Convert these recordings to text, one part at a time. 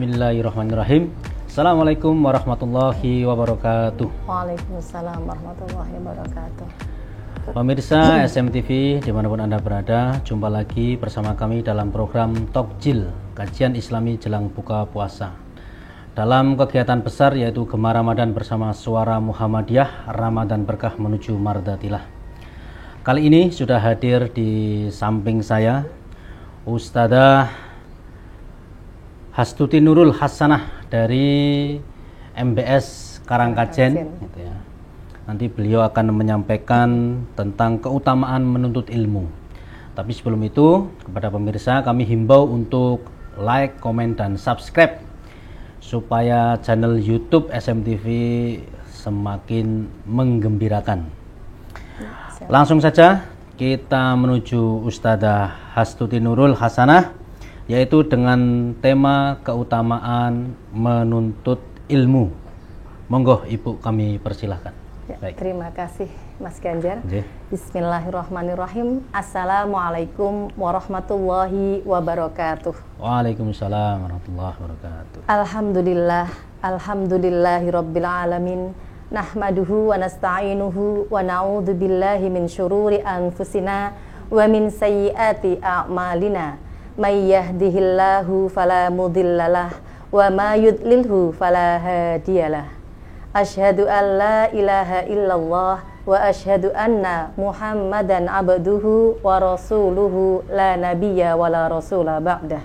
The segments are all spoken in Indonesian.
Bismillahirrahmanirrahim. Assalamualaikum warahmatullahi wabarakatuh. Waalaikumsalam warahmatullahi wabarakatuh. Pemirsa SMTV dimanapun Anda berada, jumpa lagi bersama kami dalam program Tokjil, kajian Islami jelang buka puasa. Dalam kegiatan besar yaitu Gema Ramadan bersama Suara Muhammadiyah, Ramadan Berkah menuju Mardatilah. Kali ini sudah hadir di samping saya Ustadzah Hastuti Nurul Hasanah dari MBS Karangkajen gitu ya. Nanti beliau akan menyampaikan tentang keutamaan menuntut ilmu. Tapi sebelum itu, kepada pemirsa kami himbau untuk like, komen, dan subscribe supaya channel YouTube SMTV semakin menggembirakan. Langsung saja kita menuju Ustadzah Hastuti Nurul Hasanah, yaitu dengan tema keutamaan menuntut ilmu. Monggo Ibu, kami persilahkan. Ya, terima kasih Mas Ganjar. Oke. Bismillahirrahmanirrahim. Assalamualaikum warahmatullahi wabarakatuh. Waalaikumsalam warahmatullahi wabarakatuh. Alhamdulillahirabbil alamin. Nahmaduhu wa nasta'inuhu wa na'udzu billahi min syururi anfusina wa min sayyiati a'malina. May yahdihillahu fala mudhillalah wa ma yudlilhu fala hadiyalah. Asyhadu an la ilaha illallah wa asyhadu anna Muhammadan abduhu wa rasuluhu la nabiyya wa la rasula ba'dah.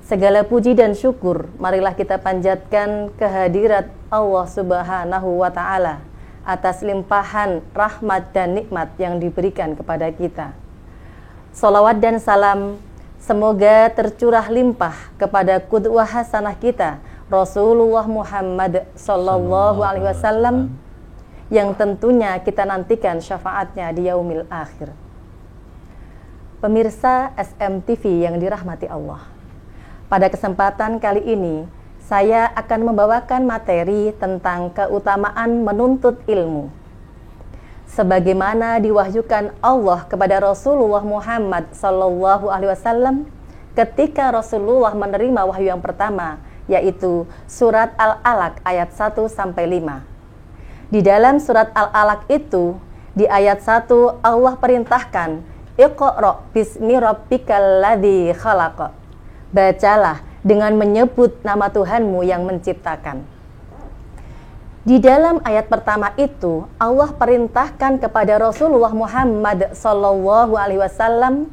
Segala puji dan syukur marilah kita panjatkan kehadirat Allah Subhanahu wa taala atas limpahan rahmat dan nikmat yang diberikan kepada kita. Salawat dan salam semoga tercurah limpah kepada qudwah hasanah kita Rasulullah Muhammad sallallahu alaihi wasallam yang tentunya kita nantikan syafaatnya di yaumil akhir. Pemirsa SMTV yang dirahmati Allah, pada kesempatan kali ini saya akan membawakan materi tentang keutamaan menuntut ilmu sebagaimana diwahyukan Allah kepada Rasulullah Muhammad sallallahu alaihi wasallam ketika Rasulullah menerima wahyu yang pertama, yaitu surat Al-Alaq ayat 1 sampai 5. Di dalam surat Al-Alaq itu, di ayat 1 Allah perintahkan, Iqra bismi rabbikal ladzi khalaq. Bacalah dengan menyebut nama Tuhanmu yang menciptakan. Di dalam ayat pertama itu, Allah perintahkan kepada Rasulullah Muhammad sallallahu alaihi wasallam,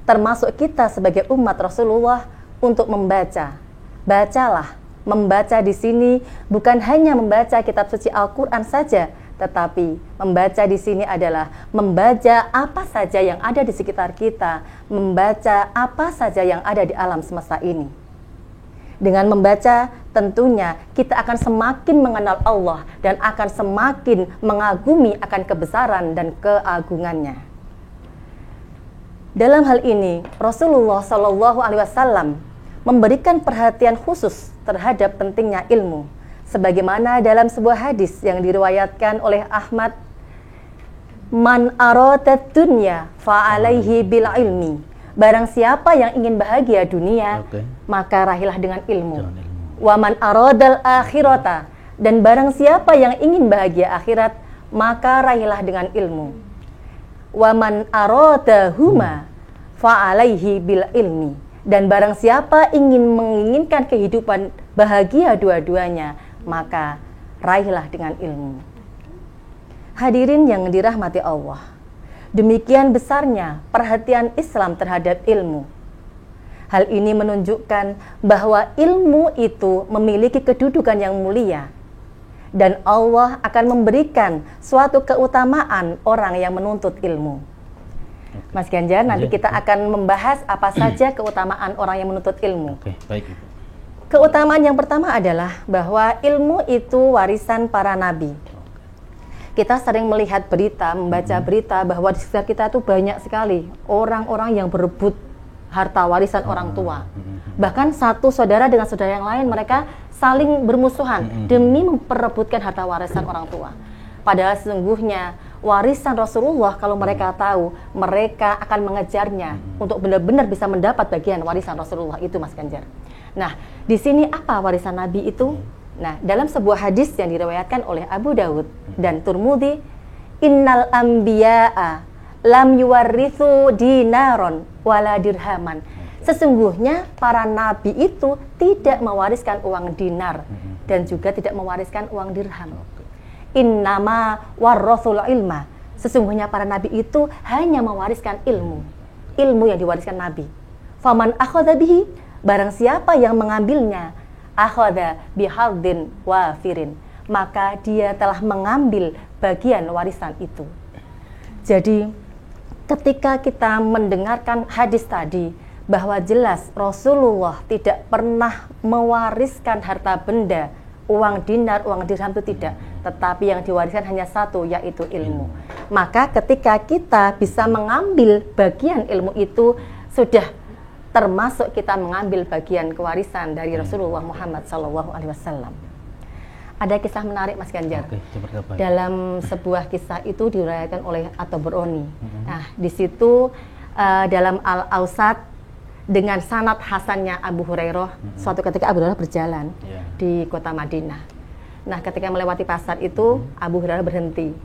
termasuk kita sebagai umat Rasulullah, untuk membaca. Bacalah. Membaca di sini bukan hanya membaca kitab suci Al-Qur'an saja, tetapi membaca di sini adalah membaca apa saja yang ada di sekitar kita, membaca apa saja yang ada di alam semesta ini. Dengan membaca, tentunya kita akan semakin mengenal Allah dan akan semakin mengagumi akan kebesaran dan keagungannya. Dalam hal ini, Rasulullah Shallallahu Alaihi Wasallam memberikan perhatian khusus terhadap pentingnya ilmu, sebagaimana dalam sebuah hadis yang diriwayatkan oleh Ahmad, "Man aradad dunya fa alaihi bil ilmi." Barang siapa yang ingin bahagia dunia, maka rahilah dengan ilmu. Wa man aradal akhirata, dan barang siapa yang ingin bahagia akhirat, maka rahilah dengan ilmu. Wa man aradahuma fa alaihi bil ilmi, dan barang siapa menginginkan kehidupan bahagia dua-duanya, maka rahilah dengan ilmu. Hadirin yang dirahmati Allah, demikian besarnya perhatian Islam terhadap ilmu. Hal ini menunjukkan bahwa ilmu itu memiliki kedudukan yang mulia, dan Allah akan memberikan suatu keutamaan orang yang menuntut ilmu. Mas Ganjar, nanti kita akan membahas apa saja keutamaan orang yang menuntut ilmu. Oke, baik. Keutamaan yang pertama adalah bahwa ilmu itu warisan para nabi. Kita sering melihat berita, membaca berita bahwa di sekitar kita itu banyak sekali orang-orang yang berebut harta warisan orang tua. Bahkan satu saudara dengan saudara yang lain, mereka saling bermusuhan demi memperebutkan harta warisan orang tua. Padahal sesungguhnya warisan Rasulullah, kalau mereka tahu, mereka akan mengejarnya untuk benar-benar bisa mendapat bagian warisan Rasulullah itu, Mas Ganjar. Nah, di sini apa warisan Nabi itu? Nah, dalam sebuah hadis yang diriwayatkan oleh Abu Dawud dan Turmudi, innal anbiya'a lam yuwarrithu dinaron wala dirhaman. Sesungguhnya para nabi itu tidak mewariskan uang dinar dan juga tidak mewariskan uang dirham. Innama warrathul ilma. Sesungguhnya para nabi itu hanya mewariskan ilmu. Ilmu yang diwariskan nabi. Faman akhadha bihi, barang siapa yang mengambilnya, akhadha bihadzin wafirin, maka dia telah mengambil bagian warisan itu. Jadi ketika kita mendengarkan hadis tadi, bahwa jelas Rasulullah tidak pernah mewariskan harta benda, uang dinar, uang dirham itu tidak, tetapi yang diwariskan hanya satu, yaitu ilmu. Maka ketika kita bisa mengambil bagian ilmu itu, sudah termasuk kita mengambil bagian kewarisan dari Rasulullah Muhammad SAW. Ada kisah menarik, Mas Ganjar. Dalam sebuah kisah itu diriwayatkan oleh At-Tabrani. Nah, di situ dalam Al-Awsat dengan sanad hasannya Abu Hurairah, suatu ketika Abu Hurairah berjalan di kota Madinah. Nah, ketika melewati pasar itu, Abu Hurairah berhenti.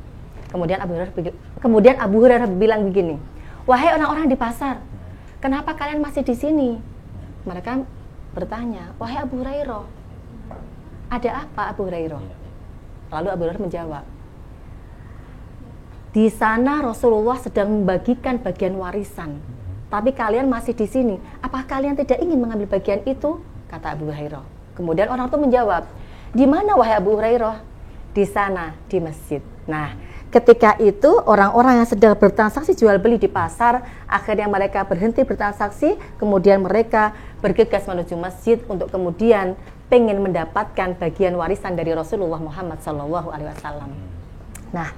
Kemudian Abu Hurairah bilang begini, "Wahai orang-orang di pasar, kenapa kalian masih di sini?" Mereka bertanya, "Wahai Abu Hurairah, ada apa Abu Hurairah?" Lalu Abu Hurairah menjawab, "Di sana Rasulullah sedang membagikan bagian warisan. Tapi kalian masih di sini. Apakah kalian tidak ingin mengambil bagian itu?" Kata Abu Hurairah. Kemudian orang itu menjawab, "Di mana wahai Abu Hurairah?" "Di sana, di masjid." Nah, ketika itu orang-orang yang sedang bertransaksi jual beli di pasar, akhirnya mereka berhenti bertransaksi, kemudian mereka bergegas menuju masjid untuk kemudian pengen mendapatkan bagian warisan dari Rasulullah Muhammad SAW. Nah,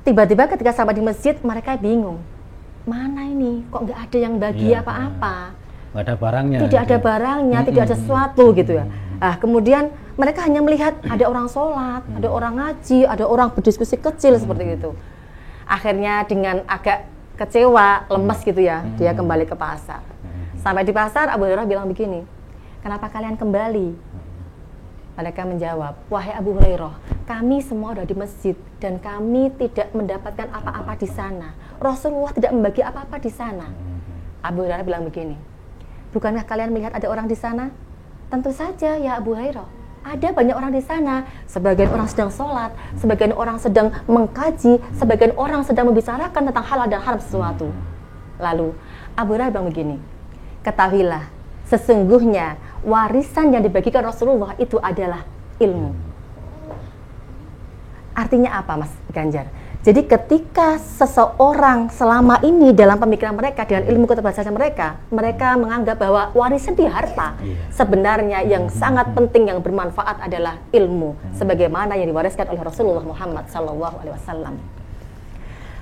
tiba-tiba ketika sampai di masjid, mereka bingung. Mana ini? Kok nggak ada yang bagi apa-apa? Nggak ada barangnya. Tidak ada barangnya, tidak ada sesuatu gitu ya. Nah, kemudian mereka hanya melihat ada orang sholat, ada orang ngaji, ada orang berdiskusi kecil seperti itu. Akhirnya dengan agak kecewa, lemes gitu ya, dia kembali ke pasar. Sampai di pasar, Abu Hurairah bilang begini, "Kenapa kalian kembali?" Mereka menjawab, "Wahai Abu Hurairah, kami semua ada di masjid dan kami tidak mendapatkan apa-apa di sana. Rasulullah tidak membagi apa-apa di sana." Abu Hurairah bilang begini, "Bukankah kalian melihat ada orang di sana?" "Tentu saja ya Abu Hurairah, ada banyak orang di sana. Sebagian orang sedang sholat, sebagian orang sedang mengkaji, sebagian orang sedang membicarakan tentang halal dan haram sesuatu." Lalu Abu Hurairah bilang begini, "Ketahuilah, sesungguhnya warisan yang dibagikan Rasulullah itu adalah ilmu." Artinya apa, Mas Ganjar? Jadi ketika seseorang selama ini dalam pemikiran mereka, dengan ilmu keterbatasan mereka menganggap bahwa warisan di harta. Sebenarnya yang sangat penting, yang bermanfaat adalah ilmu, sebagaimana yang diwariskan oleh Rasulullah Muhammad SAW.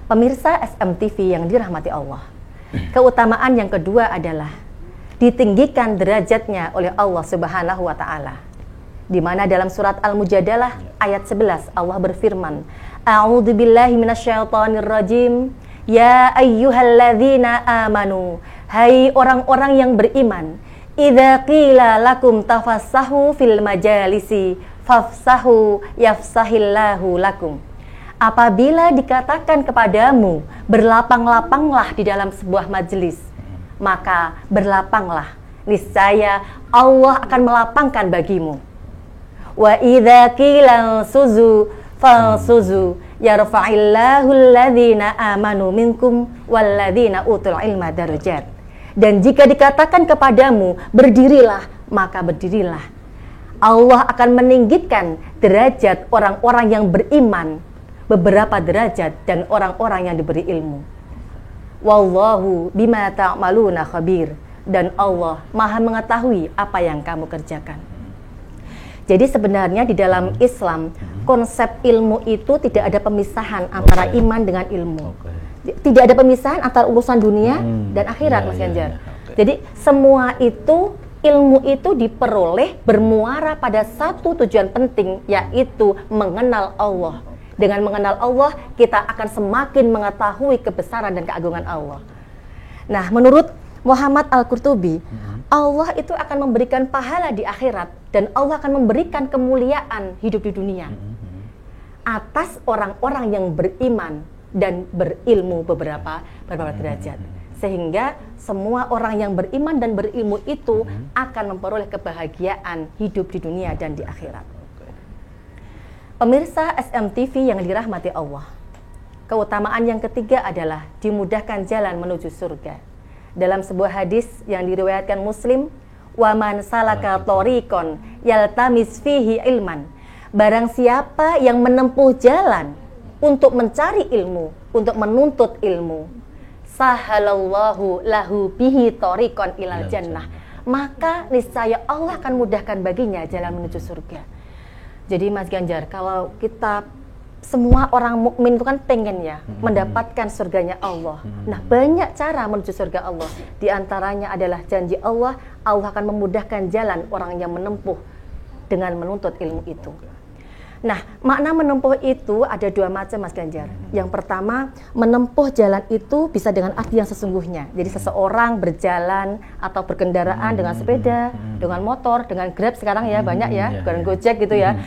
Pemirsa SMTV yang dirahmati Allah, keutamaan yang kedua adalah ditinggikan derajatnya oleh Allah Subhanahu wa Ta'ala, di mana dalam surat Al-Mujadalah ayat 11 Allah berfirman, "A'udzubillahi minasyaitonirrajim, ya ayyuhalladzina amanu, hai orang-orang yang beriman, idza qila lakum tafassahu fil majalisi fafsahu yafsahillahu lakum." Apabila dikatakan kepadamu, berlapang-lapanglah di dalam sebuah majelis, maka berlapanglah, niscaya Allah akan melapangkan bagimu. Wa idza qila suzu falsuzu yarfa'illahu alladhina amanu minkum walladzina utul ilma darajat. Dan jika dikatakan kepadamu, berdirilah, maka berdirilah. Allah akan meninggikan derajat orang-orang yang beriman beberapa derajat dan orang-orang yang diberi ilmu. Wallahu bima ta'maluna khabir, dan Allah Maha mengetahui apa yang kamu kerjakan. Jadi sebenarnya di dalam Islam, konsep ilmu itu tidak ada pemisahan antara iman dengan ilmu. Tidak ada pemisahan antara urusan dunia dan akhirat, Mas Ganjar. Jadi semua itu, ilmu itu diperoleh bermuara pada satu tujuan penting, yaitu mengenal Allah. Dengan mengenal Allah, kita akan semakin mengetahui kebesaran dan keagungan Allah. Nah, menurut Muhammad Al-Qurtubi, Allah itu akan memberikan pahala di akhirat dan Allah akan memberikan kemuliaan hidup di dunia atas orang-orang yang beriman dan berilmu beberapa derajat. Sehingga semua orang yang beriman dan berilmu itu akan memperoleh kebahagiaan hidup di dunia dan di akhirat. Pemirsa SMTV yang dirahmati Allah, keutamaan yang ketiga adalah dimudahkan jalan menuju surga. Dalam sebuah hadis yang diriwayatkan Muslim, wa man salaka thoriqon yaltamis fihi ilman, barang siapa yang menempuh jalan untuk mencari ilmu, untuk menuntut ilmu, sahalallahu lahu bihi thoriqon ilal jannah, maka niscaya Allah akan mudahkan baginya jalan menuju surga. Jadi Mas Ganjar, kalau kita semua orang mukmin itu kan pengen ya mendapatkan surganya Allah. Nah, banyak cara menuju surga Allah. Di antaranya adalah janji Allah, Allah akan memudahkan jalan orang yang menempuh dengan menuntut ilmu itu. Nah, makna menempuh itu ada dua macam, Mas Ganjar. Yang pertama, menempuh jalan itu bisa dengan arti yang sesungguhnya. Jadi seseorang berjalan atau berkendaraan dengan sepeda, dengan motor, dengan Grab sekarang ya banyak ya, dengan Gojek gitu ya.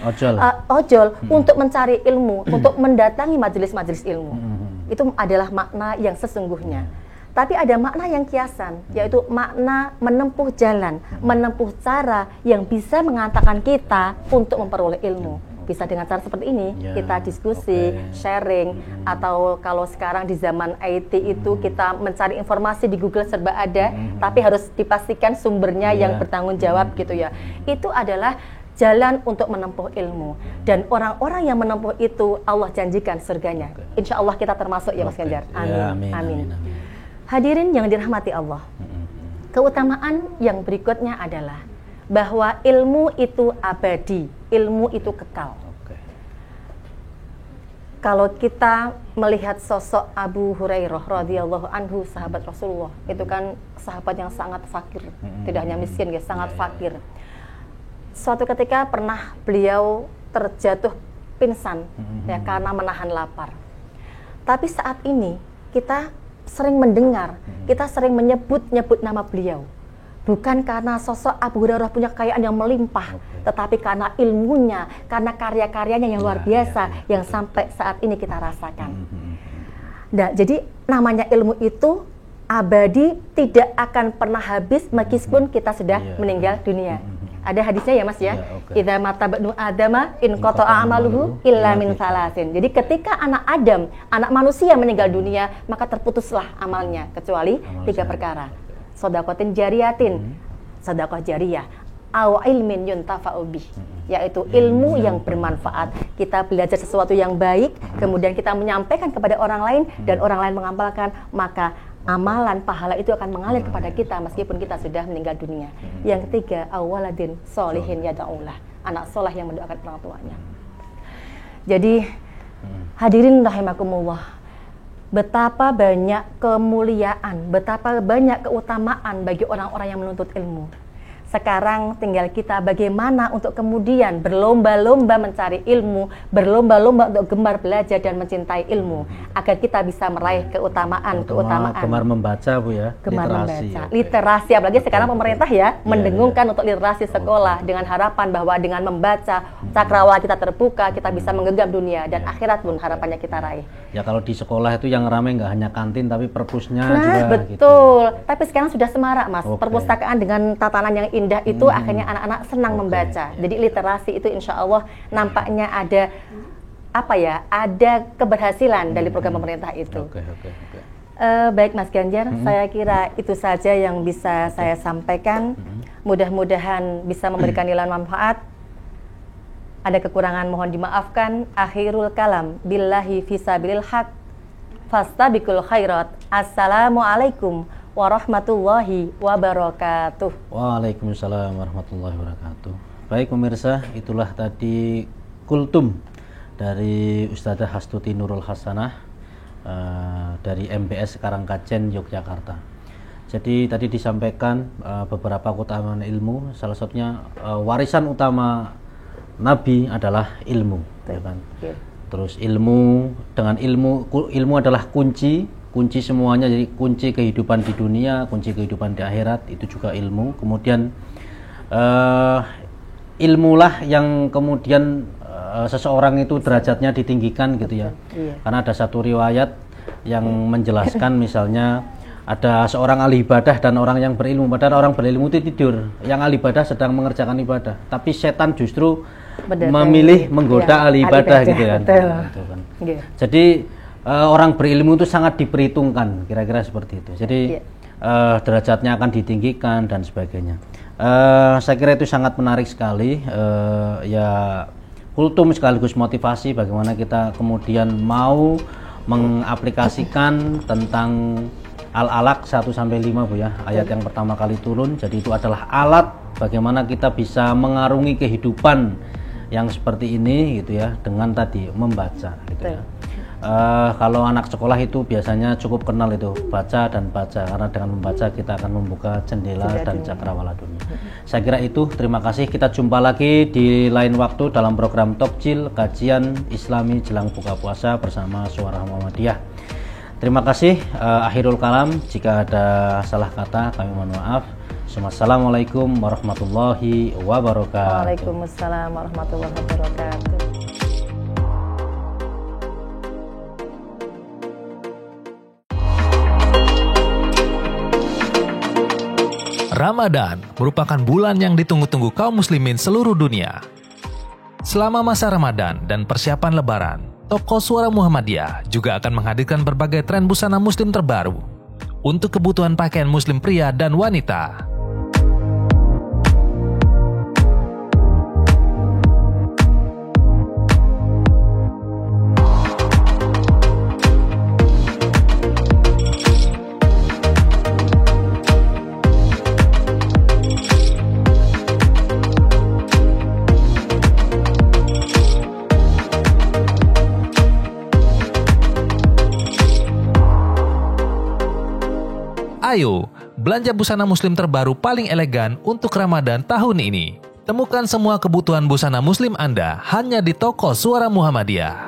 Ojol untuk mencari ilmu, untuk mendatangi majelis-majelis ilmu. Itu adalah makna yang sesungguhnya. Tapi ada makna yang kiasan, yaitu makna menempuh jalan, menempuh cara yang bisa mengantarkan kita untuk memperoleh ilmu. Bisa dengan cara seperti ini, kita diskusi, sharing, atau kalau sekarang di zaman IT itu kita mencari informasi di Google serba ada, tapi harus dipastikan sumbernya yang bertanggung jawab gitu ya. Itu adalah jalan untuk menempuh ilmu. Dan orang-orang yang menempuh itu Allah janjikan surganya. Insya Allah kita termasuk ya Mas Ganjar. Amin. Amin. Hadirin yang dirahmati Allah. Keutamaan yang berikutnya adalah bahwa ilmu itu abadi, ilmu itu kekal. Kalau kita melihat sosok Abu Hurairah radhiyallahu anhu, sahabat Rasulullah, itu kan sahabat yang sangat fakir, tidak hanya miskin, ya, sangat fakir. Suatu ketika pernah beliau terjatuh pingsan ya karena menahan lapar. Tapi saat ini kita sering mendengar, kita sering menyebut nama beliau. Bukan karena sosok Abu Hurairah punya kekayaan yang melimpah, tetapi karena ilmunya, karena karya-karyanya yang luar biasa, yang sampai saat ini kita rasakan. Nah, jadi namanya ilmu itu abadi, tidak akan pernah habis meskipun kita sudah meninggal dunia. Ada hadisnya ya Mas ya. Idza mata banu adama in qata'a amaluhu illa min salasin. Jadi ketika anak Adam, anak manusia meninggal dunia, maka terputuslah amalnya kecuali tiga perkara. Sodakotin jariyatin, sodakoh jariyah, aw ilmin yuntafa'u bih, yaitu ilmu yang bermanfaat. Kita belajar sesuatu yang baik, kemudian kita menyampaikan kepada orang lain, dan orang lain mengamalkan, maka amalan pahala itu akan mengalir kepada kita meskipun kita sudah meninggal dunia. Yang ketiga, awaladin solihin yada'ulah, anak soleh yang mendoakan orang tuanya. Jadi hadirin rahimakumullah, betapa banyak kemuliaan, betapa banyak keutamaan bagi orang-orang yang menuntut ilmu. Sekarang tinggal kita bagaimana untuk kemudian berlomba-lomba mencari ilmu, berlomba-lomba untuk gemar belajar dan mencintai ilmu, agar kita bisa meraih keutamaan. Gemar membaca Bu ya, gemar membaca, literasi, apalagi sekarang pemerintah ya mendengungkan untuk literasi sekolah dengan harapan bahwa dengan membaca cakrawala kita terbuka, kita bisa menggenggam dunia dan akhirat pun harapannya kita raih. Ya kalau di sekolah itu yang ramai nggak hanya kantin tapi perpusnya juga. Betul. Gitu. Tapi sekarang sudah semarak Mas, perpustakaan dengan tatanan yang indah itu akhirnya anak-anak senang membaca. Jadi literasi itu insya Allah nampaknya ada ada keberhasilan dari program pemerintah itu. Baik Mas Ganjar, saya kira itu saja yang bisa saya sampaikan. Mudah-mudahan bisa memberikan nilai manfaat. Ada kekurangan mohon dimaafkan. Akhirul kalam billahi fisabilil haq fastabiqul khairat. Assalamualaikum warahmatullahi wabarakatuh. Waalaikumsalam warahmatullahi wabarakatuh. Baik pemirsa, itulah tadi kultum dari Ustadzah Hastuti Nurul Hasanah dari MBS Karangkajen Yogyakarta. Jadi tadi disampaikan beberapa keutamaan ilmu, salah satunya warisan utama Nabi adalah ilmu, ya kan? Terus ilmu, dengan ilmu adalah kunci kunci semuanya, jadi kunci kehidupan di dunia, kunci kehidupan di akhirat itu juga ilmu. Kemudian ilmulah yang kemudian seseorang itu derajatnya ditinggikan gitu ya. Karena ada satu riwayat yang menjelaskan misalnya ada seorang ahli ibadah dan orang yang berilmu. Padahal orang berilmu itu tidur, yang ahli ibadah sedang mengerjakan ibadah, tapi setan justru memilih menggoda ahli ibadah gitu kan. Gitu kan. Jadi orang berilmu itu sangat diperhitungkan, kira-kira seperti itu. Jadi derajatnya akan ditinggikan dan sebagainya. Saya kira itu sangat menarik sekali, ya kultum sekaligus motivasi bagaimana kita kemudian mau mengaplikasikan tentang Al-Alaq 1-5 Bu ya, ayat yang pertama kali turun. Jadi itu adalah alat bagaimana kita bisa mengarungi kehidupan yang seperti ini gitu ya, dengan tadi membaca gitu ya. Kalau anak sekolah itu biasanya cukup kenal itu baca dan baca, karena dengan membaca kita akan membuka jendela dan cakrawala dunia. Saya kira itu, terima kasih. Kita jumpa lagi di lain waktu dalam program Tokjil, kajian Islami jelang buka puasa bersama Suara Muhammadiyah. Terima kasih. Akhirul kalam, jika ada salah kata kami mohon maaf. Assalamualaikum warahmatullahi wabarakatuh. Waalaikumsalam warahmatullahi wabarakatuh. Ramadan merupakan bulan yang ditunggu-tunggu kaum muslimin seluruh dunia. Selama masa Ramadan dan persiapan Lebaran, toko Suara Muhammadiyah juga akan menghadirkan berbagai tren busana muslim terbaru untuk kebutuhan pakaian muslim pria dan wanita. Ayo, belanja busana muslim terbaru paling elegan untuk Ramadan tahun ini. Temukan semua kebutuhan busana muslim Anda hanya di toko Suara Muhammadiyah.